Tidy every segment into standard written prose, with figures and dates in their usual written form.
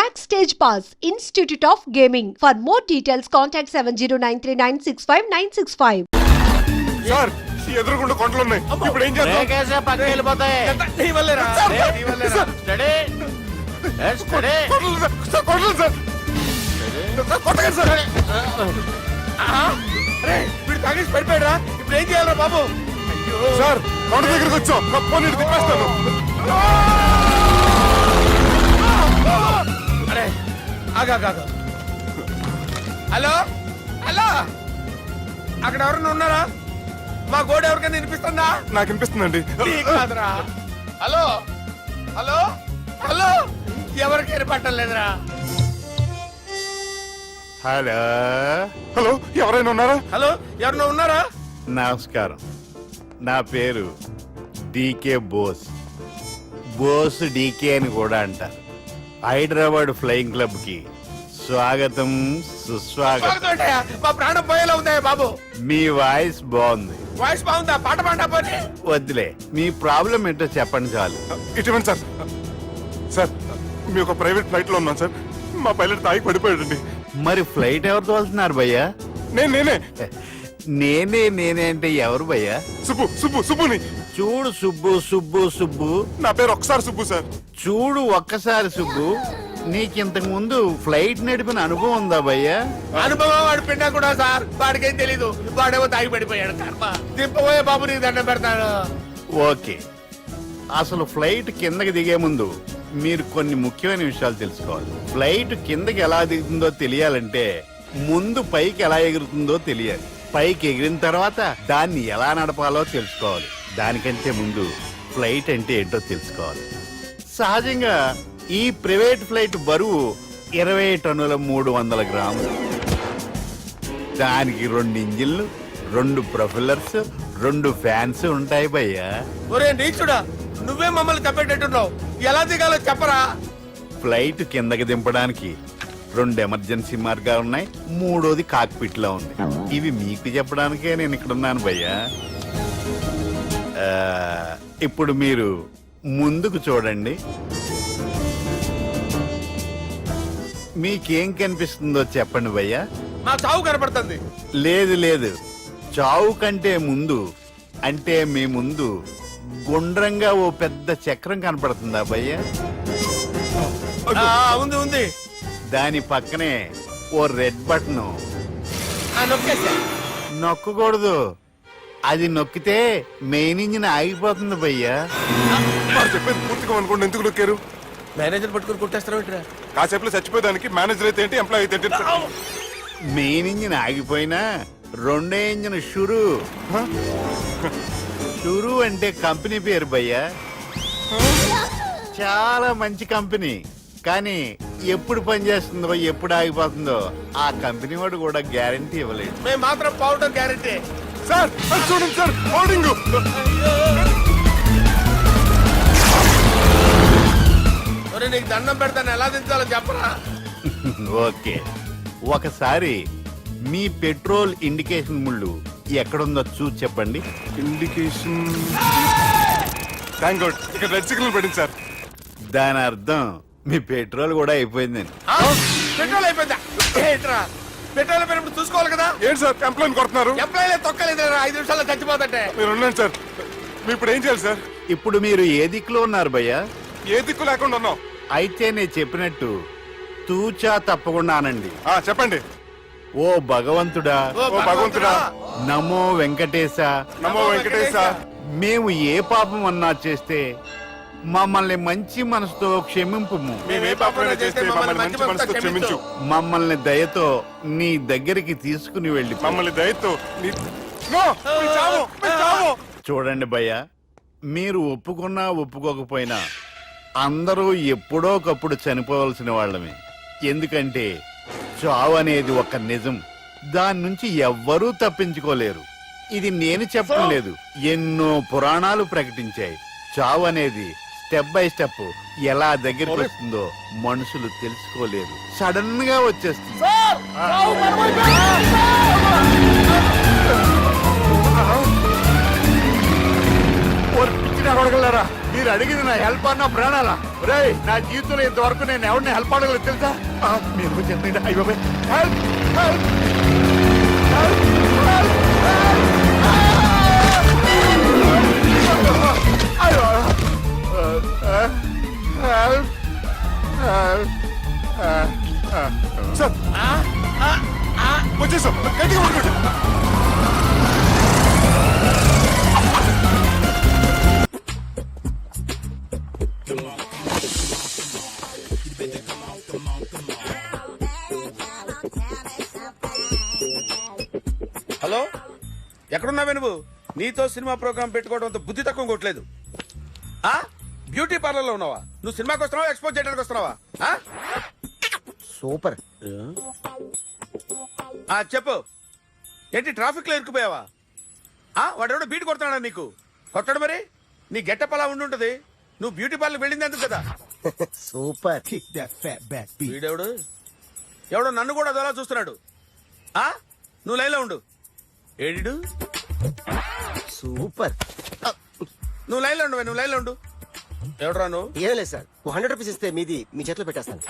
Backstage Pass, Institute of Gaming. For more details, contact 7093965965. Sir ఈ ఎదురుగుండా కొండలు ఉన్నాయి. ఇప్పుడు ఏం చేద్దాం? రేకేసే పక్కకి వెళ్ళిపోతాయి. నీ వల్లేరా? నీ వల్లేరా? Study. Study. Kondalu sir, sir Kondalu sir. Sir కొట్టకండి సార్. అరే వీడు తాగేసి పడిపోయాడా? ఇప్పుడు ఏం చేయాలరా బాబు? సార్ కొండ దగ్గరికి వచ్చాం. పోనీ తిప్పేస్తాను. అరే ఆగా. హలో హలో, అక్కడ ఎవరన్నా ఉన్నారా? మా గోడ ఎవరికైనా వినిపిస్తుందా? నాకు వినిపిస్తుందండి. కాదురా. హలో హలో హలో, ఎవరికి ఏర్పట్టలేదురా? హలో హలో, ఎవరైనా ఉన్నారా? హలో, ఎవరైనా ఉన్నారా? నమస్కారం, నా పేరు డీకే బోస్. బోస్ డీకే అని కూడా అంటారు. హైదరాబాద్ ఫ్లయింగ్ క్లబ్ కి స్వాగతం సుస్వాగతం. మా ప్రాణం పోయేలా ఉందా బాబు? మీ వాయిస్ బాగుంది. వాయిస్ బాగుందా? పాట పాడా పోనీ. వద్దులే, మీ ప్రాబ్లం ఏంటో చెప్పండి చాలు. ఇటువంటి సార్, సార్ మీ ఒక ప్రైవేట్ ఫ్లైట్ లో ఉన్నాం సార్. మా పైలట్ తాగి పడిపోయాడండి. మరి ఫ్లైట్ ఎవరు తోలుతున్నారు భయ్యా? నేనే నేనే అంటే ఎవరు భయ్యా? సుబ్బుని. చూడు సుబ్బు, నా పేరు ఒకసారి సుబ్బు సార్. చూడు ఒక్కసారి సుబ్బు, నీకింతకు ముందు ఫ్లైట్ నడిపిన అనుభవం ఉందా భయ్యా? అనుభవం వాడు పిన్నా కూడా సార్, వాడికేం తెలీదు. వాడేమో తాగి పడిపోయాడు. కర్మ. దింపబోయే బాబు నీకు దండం పెడతాను. ఓకే, అసలు ఫ్లైట్ కిందకి దిగే ముందు మీరు కొన్ని ముఖ్యమైన విషయాలు తెలుసుకోవాలి. ఫ్లైట్ కిందకి ఎలా దిగుతుందో తెలియాలంటే ముందు పైకి ఎలా ఎగురుతుందో తెలియాలి. పైకి ఎగిరిన తర్వాత దాన్ని ఎలా నడపాలో తెలుసుకోవాలి. దానికంటే ముందు ఫ్లైట్ అంటే ఏంటో తెలుసుకోవాలి. సహజంగా ఈ ప్రైవేట్ ఫ్లైట్ బరువు 20 టన్నుల 300 గ్రాములు. దానికి 2 ఇంజిన్లు, 2 ప్రొపెల్లర్స్, 2 ఫ్యాన్స్ ఉంటాయి భయ్యా. ఒరే నీచుడా, నువ్వే మమ్మల్ని తప్పేటట్టున్నావు. ఎలా దిగాలో చెప్పరా? ఫ్లైట్ కిందకి దింపడానికి 2 ఎమర్జెన్సీ మార్గాలు ఉన్నాయి. 3వది కాక్పిట్ లో ఉంది. ఇవి మీకు చెప్పడానికే నేను ఇక్కడ ఉన్నాను భయ్యా. ఇప్పుడు మీరు ముందుకు చూడండి. మీకేం కనిపిస్తుందో చెప్పండి భయ్యా. నా చావు కనపడుతుంది. లేదు, చావు కంటే ముందు అంటే మీ ముందు గుండ్రంగా ఓ పెద్ద చక్రం కనపడుతుందా భయ్యా? ఉంది. దాని పక్కనే ఓ రెడ్ బటన్. నొక్కకూడదు, అది నొక్కితే మెయిన్ ఇంజిన్ ఆగిపోతుంది భయ్యా. చెప్పేది పూర్తిగా అనుకోండి. ఎందుకు నొక్కారు? మేనేజర్ పట్టుకుని కొట్టేస్తారా? కాసేపులో చచ్చిపోయేదానికి మేనేజర్ అయితే ఏంటి, ఎంప్లాయ్ అయితే ఏంటి? మెయిన్ ఇంజిన్ ఆగిపోయినా 2వ ఇంజిన్ షురు అంటే కంపెనీ పేరు భయ్యా. చాలా మంచి కంపెనీ, కానీ ఎప్పుడు పనిచేస్తుందో ఎప్పుడు ఆగిపోతుందో ఆ కంపెనీ వాడు కూడా గ్యారంటీ ఇవ్వలేదు. మేము మాత్రం పౌడర్ గ్యారంటీ సార్. చూడండి సార్, పౌడింగ్. నీకు దండం పెడతాను, ఎలా దించాలో చెప్పరా? ఓకే, ఒకసారి మీ పెట్రోల్ ఇండికేషన్ ముళ్ళు ఎక్కడుందో చూసి చెప్పండి. ఇండికేషన్. థ్యాంక్ గాడ్, ఇక్కడ రెడ్ సిగ్నల్ పడింది సార్. దాని అర్థం మీ పెట్రోల్ కూడా అయిపోయిందని. పెట్రోల్ అయిపోయిందా? పెట్రోల్ అయిపోయినప్పుడు చూసుకోవాలి కదా. ఏంటి సార్ ఎంప్లాయ్ కొడుతున్నారు? ఎంప్లాయ్ తొక్కలేదు, 5 నిమిషాల్లో చచ్చిపోతుంటే. మీరు ఉన్నాను సార్. మీరు ఇప్పుడు ఏం చేయాలి సార్? ఇప్పుడు మీరు ఏ దిక్కులో ఉన్నారు భయ్యా? ఏ దిక్కు లేకుండా ఉన్నాం. అయితే నేను చెప్పినట్టు తూచా తప్పకుండా అనండి. చెప్పండి. ఓ భగవంతుడా, నమో వెంకటేశ, నమో వెంకటేశ. మేము ఏ పాపం అన్నా చేస్తే మమ్మల్ని మంచి మనసుతో క్షమింపుము. మమ్మల్ని దయతో నీ దగ్గరికి తీసుకుని వెళ్ళి మమ్మల్ని దయతో. చూడండి భయ్యా, మీరు ఒప్పుకున్నా ఒప్పుకోకపోయినా అందరూ ఎప్పుడో ఒకప్పుడు చనిపోవలసిన వాళ్ళమే. ఎందుకంటే చావు అనేది ఒక నిజం, దాని నుంచి ఎవ్వరూ తప్పించుకోలేరు. ఇది నేను చెప్పడం లేదు, ఎన్నో పురాణాలు ప్రకటించాయి. చావు అనేది స్టెప్ బై స్టెప్ ఎలా దగ్గరికి వస్తుందో మనుషులు తెలుసుకోలేరు, సడన్ గా వచ్చేస్తుంది. మీరు అడిగింది నా హెల్ప్ అన్న ప్రాణాలా? రేయ్, నా జీవితంలో ఇంతవరకు నేను ఎవరిని హెల్ప్ అడగలేదు తెలుసా? మీరు చెప్పండి. అయ్యో హెల్ప్ హెల్ప్ సార్ వచ్చేసాం, గట్టిగా పట్టుకోండి. హలో, ఎక్కడున్నావే నువ్వు? నీతో సినిమా ప్రోగ్రామ్ పెట్టుకోవడం అంత బుద్ధి తక్కువ కొట్టలేదు. ఆ బ్యూటీ పార్లర్ లో ఉన్నావా? నువ్వు సినిమాకి వస్తున్నావా, ఎక్స్పోజ్ చేయడానికి వస్తున్నావా? సూపర్. చెప్పు, ఏంటి ట్రాఫిక్ లో ఇరుక్కుపోయావా? వాడెవడో బీట్ కొడుతున్నాడా నీకు? కొట్టాడు మరి. నీ గెట్టప్ అలా ఉండుంటది. నువ్వు బ్యూటీ పార్లర్ వెళ్ళింది ఎందుకు కదా? సూపర్. వీడెవడు? ఎవడో నన్ను కూడా అదోలా చూస్తున్నాడు. నువ్వు లైన్లో ఉండు. ఏడిడు? సూపర్. నువ్వు లైన్లో ఉండు, నువ్వు లైన్లో ఉండు. ఎవడరా నువ్వు? ఏం లేదు సార్, 100 రూపీస్ ఇస్తే మీది మీ చేతిలో పెట్టేస్తాను.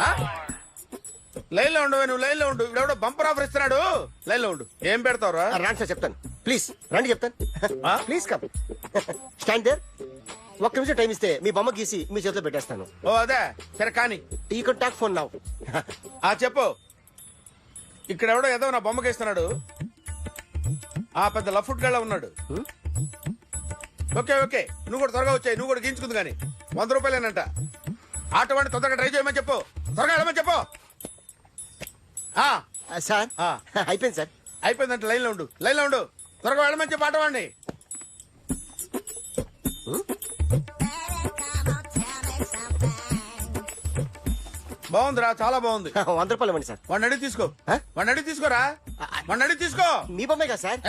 లైన్ లో ఉండు, నువ్వు లైన్ లో ఉండు. ఎవడో బంపర్ ఆఫర్ ఇస్తున్నాడు. లైన్ లో ఉండు. ఏం పెడతావురా? రాండి సార్, చెప్తాను. ప్లీజ్ రండి, చెప్తాను. Please come. Stand there. ఒక్క నిమిషం టైం ఇస్తే మీ బొమ్మ గీసి మీ చేతిలో పెట్టేస్తాను. ఓ అదే సరే కానీ. You can talk phone now. చెప్పు. ఇక్కడ ఎవడో ఏదో నా బొమ్మకి ఇస్తున్నాడు. పెద్ద లఫుట్ గళ్ళ ఉన్నాడు. ఓకే ఓకే, నువ్వు కూడా త్వరగా వచ్చాయి. నువ్వు కూడా గీంచుకుంది కానీ 100 రూపాయలేనంట. ఆటో వాడిని తొందరగా ట్రై చేయమని చెప్పు. త్వరగా వెళ్ళమని చెప్పు. సార్ అయిపోయింది సార్. అయిపోయిందంటే లైన్ లో ఉండు, లైన్ లో ఉండు. త్వరగా వెళ్ళమని చెప్పు ఆటో వాడిని. బాగుందిరా, చాలా బాగుంది. 100 రూపాయలు ఇవ్వండి సార్. వాడిని అడిగి తీసుకో. వాడిని అడిగి తీసుకోరా. వాడిని అడిగి తీసుకో. మీ బొమ్మే కదా సార్.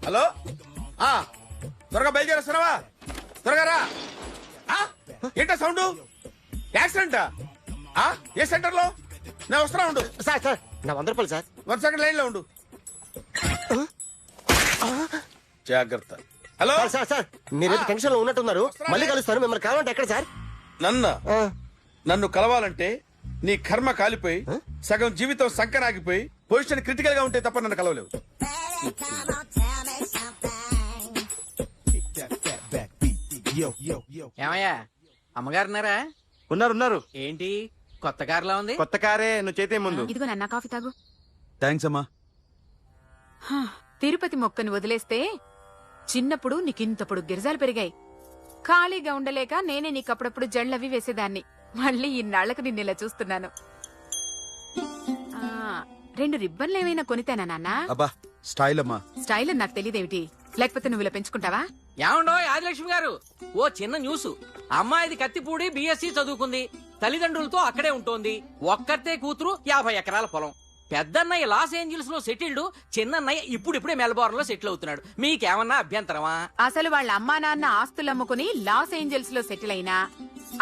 హలో, త్వరగా బయలుదేరేస్తున్నావా? త్వరగా రా. ఏంటా సౌండ్? యాక్సిడెంటా? ఏ సెంటర్ లో? నేను వస్తున్నా ఉండు. సార్ సార్ నా 100 రూపాయలు సార్. 1 సెకండ్ లైన్ లో ఉండు. జాగ్రత్త. హలో సార్ సార్ సార్ మీరేదో టెన్షన్ లో ఉన్నట్టున్నారు. మళ్ళీ కలుస్తాను. మిమ్మల్ని కావాలంటే ఎక్కడ సార్? నన్ను కలవాలంటే నీ కర్మ కాలిపోయి సగం జీవితం సంకనాగిపోయి పొజిషన్ క్రిటికల్ గా ఉంటే తప్ప నన్ను కలవలేవు. ఏమయ్యా, అమ్మగారున్నారా? ఉన్నారు. ఏంటి కొత్త కారులా ఉంది? కొత్త కారే, నువ్వు చేతే ముందు. ఇదిగో నాన్న కాఫీ తాగు. థ్యాంక్స్ అమ్మా. తిరుపతి మొక్కని వదిలేస్తే చిన్నప్పుడు నీకింతప్పుడు గిరిజాలు పెరిగాయి. ఖాళీగా ఉండలేక నేనే నీకప్పుడప్పుడు జళ్ళవి వేసేదాన్ని. మళ్ళీ ఇన్నాళ్లకు నిన్నిలా చూస్తున్నాను. 2 రిబ్బన్లు ఏమైనా కొనితేనా నాన్న? అబ్బా స్టైల్ అమ్మా. స్టైల్ అని నాకు తెలియదేమిటి? లేకపోతే నువ్వు ఇలా పెంచుకుంటావా? ఏమండో ఆదిలక్ష్మి గారు, ఓ చిన్న న్యూస్. అమ్మాయిది కత్తిపూడి BSc చదువుకుంది. తల్లిదండ్రులతో అక్కడే ఉంటోంది. ఒక్కతే కూతురు, 50 ఎకరాల పొలం. పెద్దన్నయ్య లాస్ ఏంజల్స్ లో సెటిల్డ్, చిన్నన్నయ్య ఇప్పుడిప్పుడే మెల్బోర్న్ లో సెటిల్ అవుతున్నాడు. మీకేమన్నా అభ్యంతరమా? అసలు వాళ్ళ అమ్మా నాన్న ఆస్తులమ్ముకుని లాస్ ఏంజల్స్ లో సెటిల్ అయినా,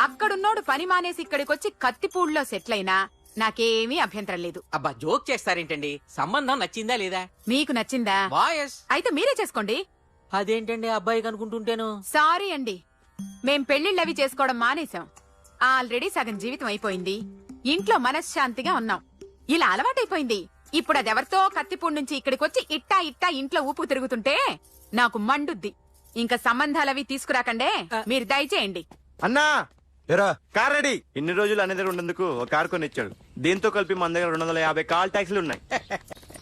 అక్కడున్నోడు పని మానేసి ఇక్కడికొచ్చి కత్తిపూడిలో సెటిల్ అయినా నాకేమీ అభ్యంతరం లేదు. అబ్బా జోక్ చేస్తారేంటండి? సంబంధం నచ్చిందా లేదా? మీకు నచ్చిందా? వాయస్ అయితే మీరే చేసుకోండి. అదేంటండి అబ్బాయికి అనుకుంటుంటేను? సారీ అండి, మేం పెళ్లిళ్ళవి చేసుకోవడం మానేశాం. ఆల్రెడీ సగం జీవితం అయిపోయింది. ఇంట్లో మనశ్శాంతిగా ఉన్నాం. ఇలా అలవాటైపోయింది. ఇప్పుడు అదెవరితో కత్తిపూడి నుంచి ఇక్కడికొచ్చి ఇట్టా ఇట్టా ఇంట్లో ఊపు తిరుగుతుంటే నాకు మండుద్ది. ఇంకా సంబంధాలవి తీసుకురాకండే, మీరు దయచేయండి. అన్నా ఎరా కార్ రెడీ. ఇన్ని రోజులు అనే దగ్గర ఉండేందుకు ఒక కార్ కొని ఇచ్చాడు. దీంతో కలిపి మన దగ్గర 250 కాల్ ట్యాక్సీలు ఉన్నాయి.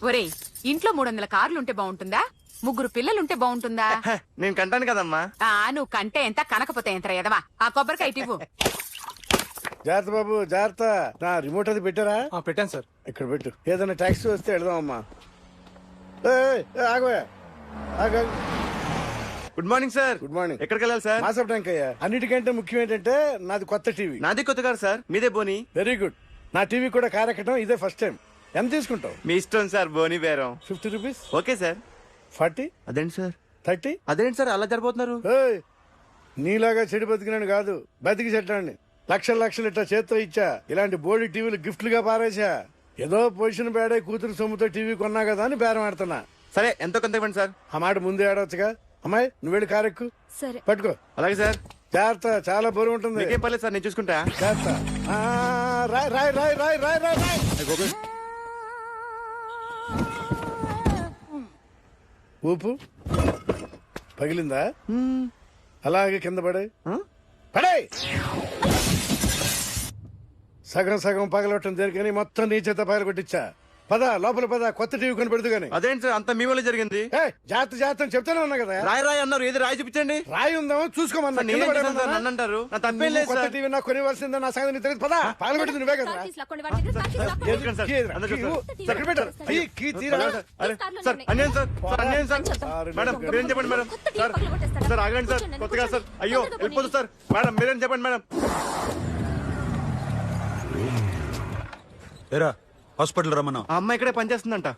ఒరేయ్, ఇంట్లో 300 కార్లుంటే బాగుంటుందా? 3 పిల్లలుంటే బాగుంటుందా? నేను కంటాను కదమ్మా. నువ్వు కంటే ఎంత కనకపోతే ఎంత ఎదవా. ఆ కొబ్బరికాయ ఇవ్వు. జాగ్రత్త బాబు, జాగ్రత్త. నా రిమోట్ అది పెట్టారా? పెట్టాను సార్. ఇక్కడ పెట్టు. ఏదైనా ట్యాక్సీ వస్తే వెళదామమ్మా. ఆగవే. Good morning sir. Good morning. ఎక్కడికి వెళ్ళాలి సార్? మాసప్ ట్యాంక్ అయ్యా. అన్నిటికంటే ముఖ్యం ఏంటంటే నాది కొత్త టీవీ. నాది కొత్త కారు సార్, మీదే బోని. Very good. నా టీవీ కూడా కార్ ఎక్కడం ఇదే ఫస్ట్ టైం. ఎంత తీసుకుంటావు? మీ ఇష్టం సార్, బోని బేరం. 50 రూపీస్. Okay sir. 40. అదేంటి సార్? 30. అదేంటి సార్ అలా జరిపోతున్నారు? నీలాగా చెడు బతికినాను కాదు, బతికి చెట్టాన్ని. లక్షలు ఇట్లా చేత్తో ఇచ్చా. ఇలాంటి బోర్డు టీవీలు గిఫ్ట్లుగా పారేసా. ఏదో పొజిషన్ బేడే కూతురు సొమ్ముతో టీవీ కొన్నా కదా అని బేరం ఆడుతున్నా. సరే ఎంతో కొంత ఇవ్వండి సార్. ఆ మాట ముందే ఆడవచ్చుగా. అమ్మాయి నువ్వు వెళ్ళి కారెక్కు. సరే పట్టుకో. అలాగే సార్. జాగ్రత్త, చాలా బరువు ఉంటుంది. మీకేం పర్లేదు సార్, నేను చూసుకుంటా. జాగ్రత్త. ఆ, రాయ్ రాయ్ రాయ్ రాయ్ రాయ్ రాయ్ రాయ్. ఊపు పగిలిందా? అలాగే కింద పడే పడే. సగం సగం పగలవటం జరిగాని మొత్తం నీ చేత పగల కొట్టించా. పద లోపల పద, కొత్త టీవీ కొని పెడదు గాని. అదేంటి సార్, అంత మీ వల్ల జరిగింది. జాగ్రత్త జాగ్రత్త అని చెప్తానే ఉన్నా కదా. రాయి రాయి అన్నారు, ఏది రాయి చూపించండి. రాయి ఉందామో చూసుకోమన్నా. నేనేం చేశాను సార్, నన్ను అంటారు. నా తప్పేం లేదు కొత్త సార్. టీవీ నాకు కొనివ్వాల్సిందే, నా సంగతి నీకు తెలియదు. పద పగలగొట్టింది నువ్వే కదా. అరే సార్, అన్యాయం సార్, సార్ అన్యాయం సార్. మేడం మీరేం చెప్పండి మేడం. సార్ సార్ ఆగండి సార్, కొత్తగా సార్. అయ్యో వెళ్ళిపోదు సార్. మేడం మీరేం చెప్పండి మేడం. హాస్పిటల్ రమ్మన్నా. ఆ అమ్మాయి ఇక్కడే పనిచేస్తుందంట.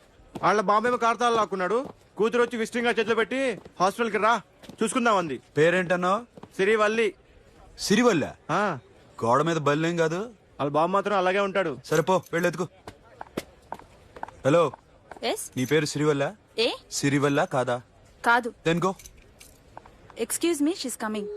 వాళ్ళ బాబేమో కార్తాలు లాక్కున్నాడు. కూతురు వచ్చి విజిటింగ్ గా చేతిలో పెట్టి హాస్పిటల్ కి రా చూసుకుందాం అంది. పేరేంటన్నావు? సిరివల్లి. సిరివల్ల? ఆ, గోడ మీద బల్లేం కాదు. వాళ్ళ బాబు మాత్రం అలాగే ఉంటాడు. సరిపో వెళ్ళెత్తుకు. హలో, నీ పేరు సిరివల్ల? సిరివల్ల కాదా? కాదు. Then go. Excuse me, she's coming.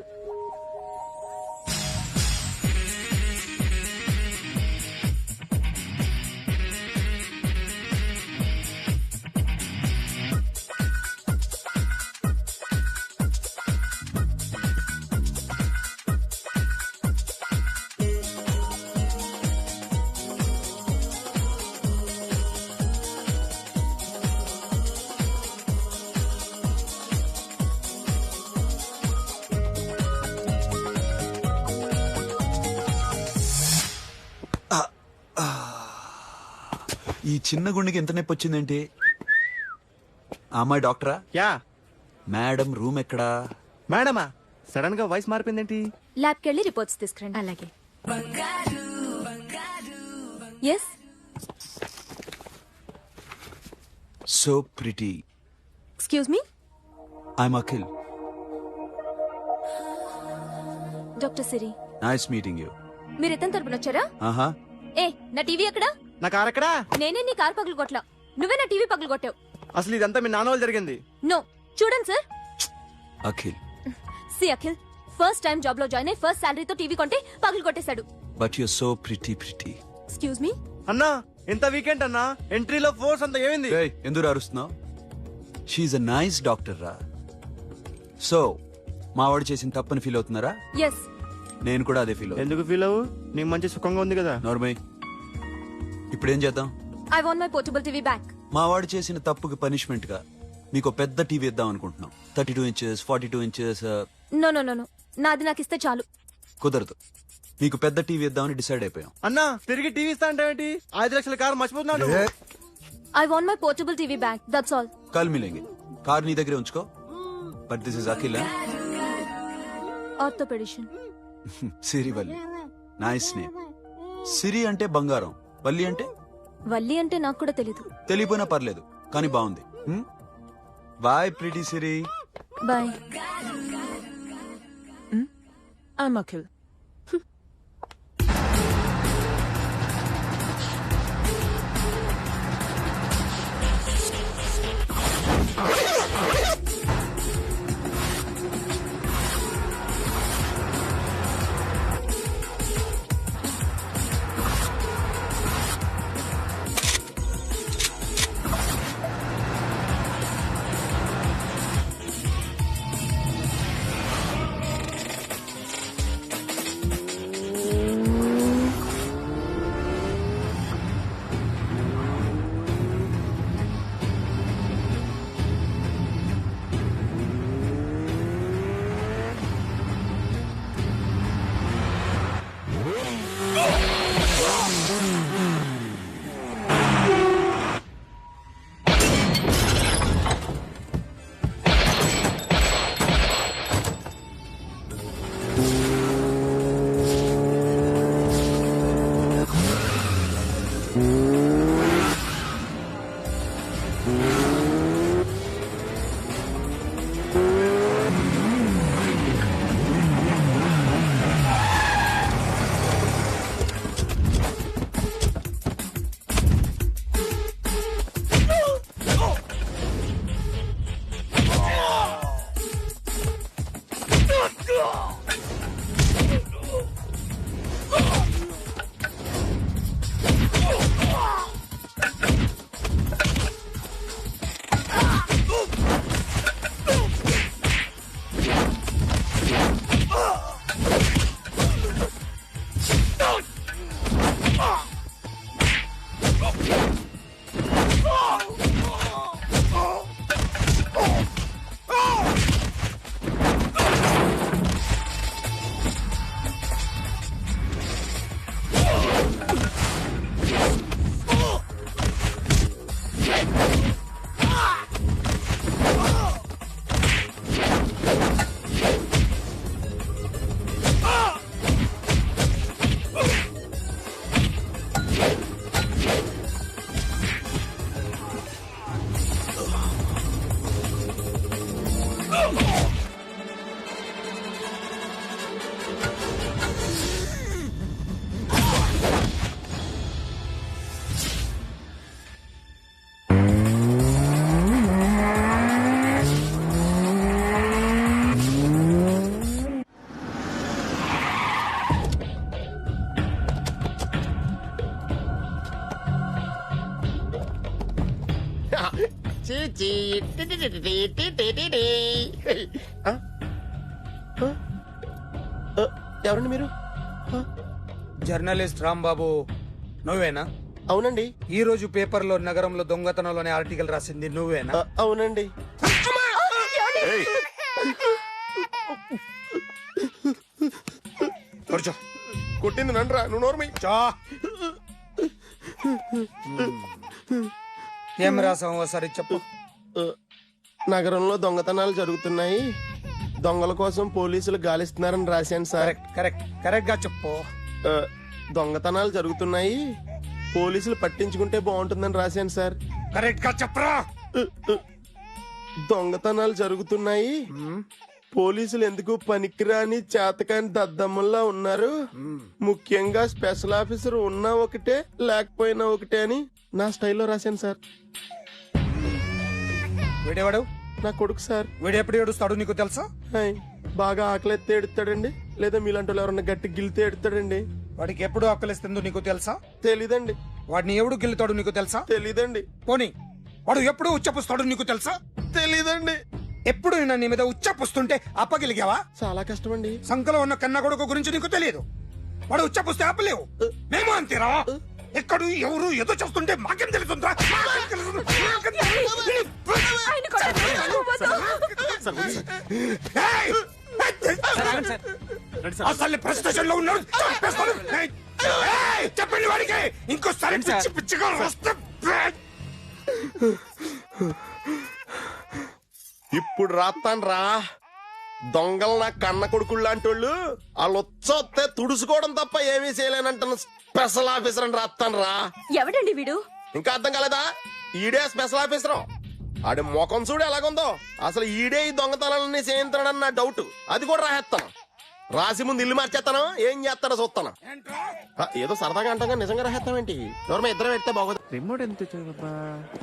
ఈ చిన్న గుండెకి ఎంత నొప్పి వచ్చిందేంటి? ఆ అమ్మాయి డాక్టరా? యా. మేడం రూమ్ ఎక్కడా? మేడమా? సడన్ గా వాయిస్ మారిపోయిందేంటి? ల్యాబ్కి వెళ్ళి రిపోర్ట్స్ తీసుకురండి. అలాగే. Yes. So pretty. Excuse me, I'm Akhil. Doctor Siri. Nice meeting you. మీరు ఎత్తని తరపున వచ్చారా? ఆహా. ఏ, నా టీవీ ఎక్కడా? నా కార్ ఎక్కడా? నేనే నీ కార్ పగలు కొట్లా, నువ్వే నా టీవీ పగలు కొట్టావు. అసలు ఇదంతా మీ నాన్న వాళ్ళు జరిగింది. నో, చూడండి sir. Akhil. See Akhil, first time job లో జాయిన్ అయ్యి ఫస్ట్ శాలరీతో టీవీ కొంటే పగలు కొట్టేశాడు. But you so pretty. Excuse me. అన్నా ఎంత వీకెండ్ అన్నా, ఎంట్రీలో ఫోర్స్ అంతా ఏమైంది? ఎందుకు అరుస్తున్నావు? షీఈ్ అ నైస్ డాక్టర్ రా. సో మావాడు చేసిన తప్పని ఫీల్ అవుతున్నారా? ఎస్. నేను కూడా అదే ఫీల్. ఎందుకు ఫీల్ అవ్వు, నీకు మంచి సుఖంగా ఉంది కదా. నార్మల్. ఇప్పుడేం చేద్దాం? I want my portable TV back. మావాడు చేసిన తప్పుకి పనిష్మెంట్ గా మీకు పెద్ద టీవీ ఇద్దాం అనుకుంటున్నాం. 32 inches, 42 inches. No no no no, నాది నాకు ఇస్తే చాలు. కుదరదు. మీకు పెద్ద టీవీ ఇద్దామని డిసైడ్ అయిపోయాం. అన్నా తిరిగి టీవీ ఇస్తా అంటే 5 లక్షల కారు మర్చిపోతున్నాడు. I want my portable TV back, that's all. కల్ మిలేంగే. కార్ నీ దగ్గరే ఉంచుకో. But this is Akhil. Orthopedician. Sirivalli. Nice name. Siri అంటే బంగారం, వల్లి అంటే? వల్లి అంటే నాకు కూడా తెలీదు. తెలియపోయినా పర్లేదు, కానీ బాగుంది. Bye pretty Siri. Bye. I'm Akhil. చీచీ. ఆ? ఆ? ఆ, ఎవరండి మీరు? జర్నలిస్ట్ రాంబాబు నువ్వేనా? అవునండి. ఈ రోజు పేపర్లో నగరంలో దొంగతనంలోనే ఆర్టికల్ రాసింది నువ్వేనా? అవునండి. కూర్చో. కొట్టింది నండ్రా, నువ్వు నోర్మి. ఏం రాసావు ఒకసారి చెప్పు. నగరంలో దొంగతనాలు జరుగుతున్నాయి, దొంగల కోసం పోలీసులు గాలిస్తున్నారని రాశాను సార్. కరెక్ట్ గా చెప్పు. దొంగతనాలు జరుగుతున్నాయి, పోలీసులు పట్టించుకుంటే బాగుంటుందని రాశాను సార్. కరెక్ట్ గా చెప్పరా. దొంగతనాలు జరుగుతున్నాయి, పోలీసులు ఎందుకు పనికిరాని చేతకాని దద్దమ్మల్లా ఉన్నారు, ముఖ్యంగా స్పెషల్ ఆఫీసర్ ఉన్నా ఒకటే లేకపోయినా ఒకటే అని నా స్టైల్లో రాశాను సార్. వీడేవాడు? నా కొడుకు సార్. వీడు ఎప్పుడు ఏడుస్తాడు నీకు తెలుసా? హాయ్, బాగా ఆకలిస్తే ఎడుతాడండి, లేదా మీలాంటి వాళ్ళు ఎవరన్నా గట్టి గిల్తే ఎడుతాడండి. వాడికి ఎప్పుడు ఆకలిస్తుందో నీకు తెలుసా? తెలీదండి. వాడిని ఎవడు గిల్లుతాడు నీకు తెలుసా? తెలీదండి. పోనీ వాడు ఎప్పుడు ఉచ్చపుస్తాడు నీకు తెలుసా? తెలీదండి. ఎప్పుడు నీ మీద ఉచ్చపుస్తుంటే అప్పగలిగావా? చాలా కష్టమండి. సంకలో ఉన్న కన్న కొడుకు గురించి నీకు తెలియదు. వాడు ఉచ్చపుస్తే ఆపలేవు. మేము అంతేరా. ఎక్కడు ఎవరు ఏదో చేస్తుంటే మాకేం తెలుస్తుందా? అసలు ప్రెస్టేషన్ లో ఉన్నాడు. చెప్పండి వాడికి ఇంకోసారి పిచ్చి పిచ్చిగా వస్తే. ఇప్పుడు రాత్తాను రా. దొంగలు నా కన్న కొడుకులు లాంటి వాళ్ళు వాళ్ళు వచ్చొస్తే తుడుచుకోవడం తప్ప ఏమీ చేయలేనంటున్న స్పెషల్ ఆఫీసర్ అని రాత్తాను రా. ఎవడండి వీడు? ఇంకా అర్థం కాలేదా? ఈడే స్పెషల్ ఆఫీసర్. ఆడి ముఖం చూడు ఎలాగుందో. అసలు ఈడే ఈ దొంగతనాలన్నీ చేయించాడని నా డౌట్. అది కూడా రాసేస్తాను. రాసి ముందు ఇల్లు మార్చేస్తాను, ఏం చేస్తాడో చూస్తాను. ఏదో సరదాగా అంటాగా నిజంగా రాసేస్తామేంటి? ఎవరో ఇద్దరం పెడితే బాగోదు. రిమోట్ ఎంత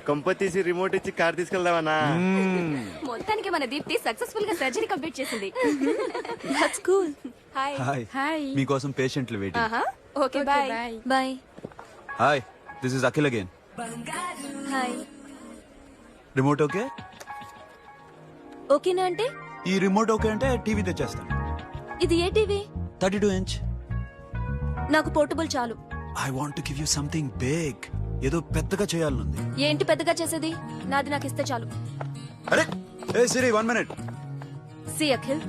కంప తీసి రిమోట్ ఇచ్చి కార్ తీసుకెళ్దామన్నా. మొత్తానికి మన దీప్తి సక్సెస్ఫుల్ గా సర్జరీ కంప్లీట్ చేసింది. That's cool. హాయ్. హాయ్. మీకోసం పేషెంట్లు waiting. Okay bye. Bye. Hi, this is Akhil again. Hi. Remote okay? ఓకేనా అంటే? ఈ రిమోట్ ఓకే అంటే టీవీ తెచ్చేస్తాను. ఇది ఏ టీవీ? 32 inch. నాకు పోర్టబుల్ చాలు. I want to give you something big. ఏదో పెద్దగా చేయాలనుంది. ఏంటి పెద్దగా చేసేది? నాది నాకు ఇస్తే చాలు. అరే ఏ సిరి 1 minute. సి అఖిల్,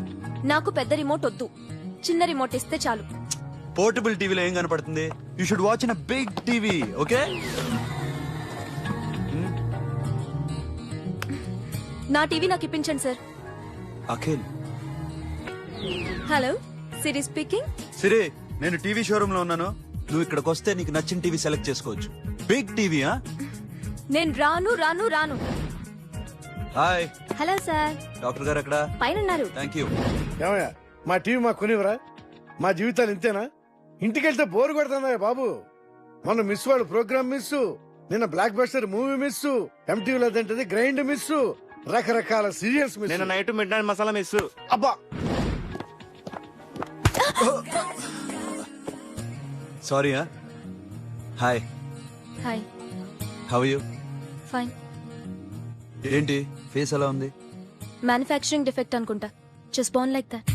నాకు పెద్ద రిమోట్ వద్దు, చిన్న రిమోట్ ఇస్తే చాలు. పోర్టబుల్ టీవీలో ఏం కనపడుతుంది? You should watch in a big TV, okay? నా టీవీ నాకు ఇప్పించండి sir. Akhil. Hello, Siri speaking. Siri, నేను టీవీ షోరూమ్ లో ఉన్నాను. నువ్వు ఇక్కడికి వస్తే నీకు నచ్చిన టీవీ సెలెక్ట్ చేసుకోవచ్చు. Big TV. నేను రాను రాను రాను. హాయ్. Hello sir. డాక్టర్ గారు ఎక్కడ? పైన ఉన్నారు. Thank you. ఏమయ్యా, మా టీవీ మాకు కొనివరా? మా జీవితాలు ఇంతేనా? ఇంటికెళ్తే బోర్ కొడుతుందా బాబు? మొన్న మిస్ వాళ్ళు ప్రోగ్రామ్ మిస్, నిన్న బ్లాక్ బస్టర్ మూవీ మిస్, ఎంటీవీలో తింటది గ్రైండ్ మిస్, రకరకాల సీరియల్స్ మిస్. నేను night midnight masala miss. అబ్బా, sorry. Hi. Hi. How are you? Fine. ఏంటి ఫేస్ ఎలా ఉంది? మ్యానుఫ్యాక్చరింగ్ డిఫెక్ట్ అనుకుంటా. Just born like that.